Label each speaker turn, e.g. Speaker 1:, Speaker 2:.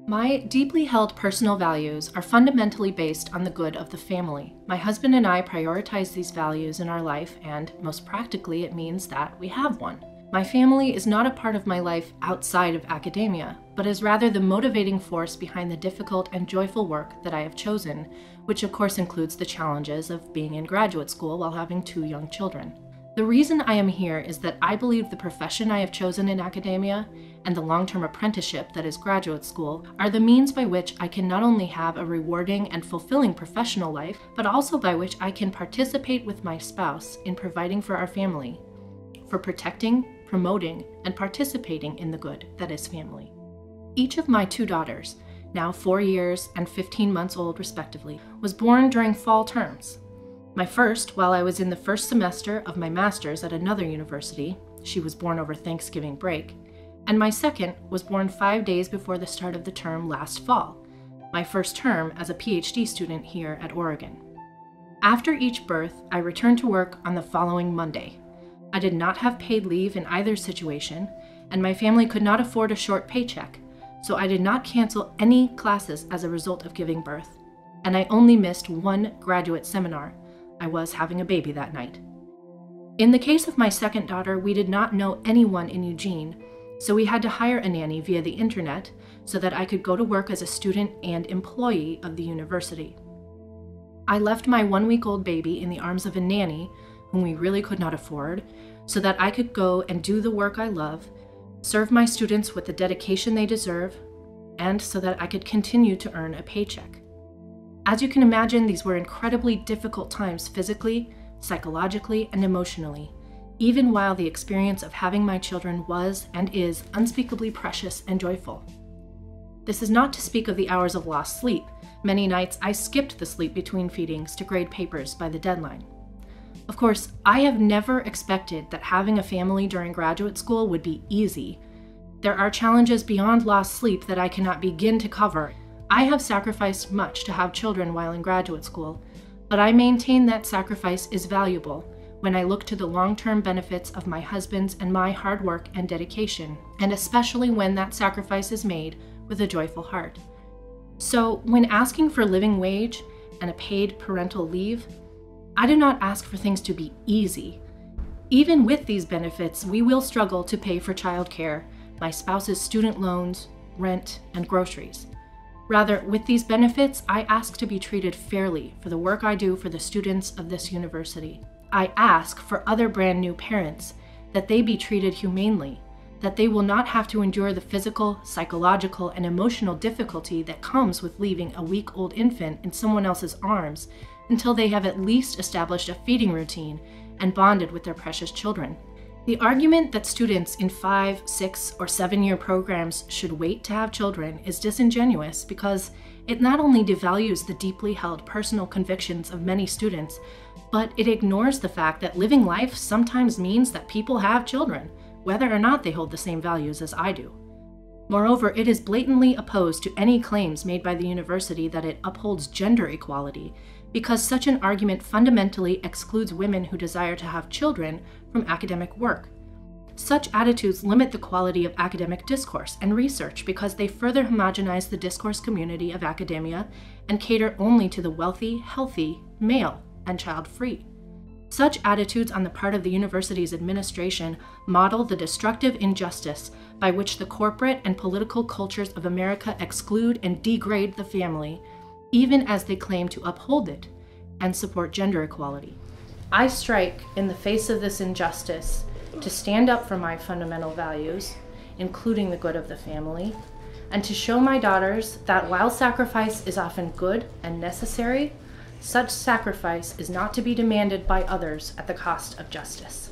Speaker 1: My deeply held personal values are fundamentally based on the good of the family. My husband and I prioritize these values in our life, and most practically, it means that we have one. My family is not a part of my life outside of academia, but is rather the motivating force behind the difficult and joyful work that I have chosen, which of course includes the challenges of being in graduate school while having 2 young children. The reason I am here is that I believe the profession I have chosen in academia and the long-term apprenticeship that is graduate school are the means by which I can not only have a rewarding and fulfilling professional life, but also by which I can participate with my spouse in providing for our family, for protecting, promoting, and participating in the good that is family. Each of my 2 daughters, now 4 years and 15 months old respectively, was born during fall terms. My first, while I was in the first semester of my master's at another university, she was born over Thanksgiving break, and my second was born 5 days before the start of the term last fall, my first term as a PhD student here at Oregon. After each birth, I returned to work on the following Monday. I did not have paid leave in either situation, and my family could not afford a short paycheck, so I did not cancel any classes as a result of giving birth, and I only missed 1 graduate seminar. I was having a baby that night. In the case of my second daughter, we did not know anyone in Eugene, so we had to hire a nanny via the internet so that I could go to work as a student and employee of the university. I left my 1-week-old baby in the arms of a nanny, whom we really could not afford, so that I could go and do the work I love, serve my students with the dedication they deserve, and so that I could continue to earn a paycheck. As you can imagine, these were incredibly difficult times physically, psychologically, and emotionally, even while the experience of having my children was and is unspeakably precious and joyful. This is not to speak of the hours of lost sleep. Many nights I skipped the sleep between feedings to grade papers by the deadline. Of course, I have never expected that having a family during graduate school would be easy. There are challenges beyond lost sleep that I cannot begin to cover. I have sacrificed much to have children while in graduate school, but I maintain that sacrifice is valuable when I look to the long-term benefits of my husband's and my hard work and dedication, and especially when that sacrifice is made with a joyful heart. So, when asking for living wage and a paid parental leave, I do not ask for things to be easy. Even with these benefits, we will struggle to pay for childcare, my spouse's student loans, rent, and groceries. Rather, with these benefits, I ask to be treated fairly for the work I do for the students of this university. I ask for other brand new parents that they be treated humanely, that they will not have to endure the physical, psychological, and emotional difficulty that comes with leaving a week-old infant in someone else's arms until they have at least established a feeding routine and bonded with their precious children. The argument that students in 5, 6, or 7-year programs should wait to have children is disingenuous because it not only devalues the deeply held personal convictions of many students, but it ignores the fact that living life sometimes means that people have children, whether or not they hold the same values as I do. Moreover, it is blatantly opposed to any claims made by the university that it upholds gender equality, because such an argument fundamentally excludes women who desire to have children from academic work. Such attitudes limit the quality of academic discourse and research because they further homogenize the discourse community of academia and cater only to the wealthy, healthy, male, and child-free. Such attitudes on the part of the university's administration model the destructive injustice by which the corporate and political cultures of America exclude and degrade the family, even as they claim to uphold it and support gender equality. I strike in the face of this injustice to stand up for my fundamental values, including the good of the family, and to show my daughters that while sacrifice is often good and necessary, such sacrifice is not to be demanded by others at the cost of justice.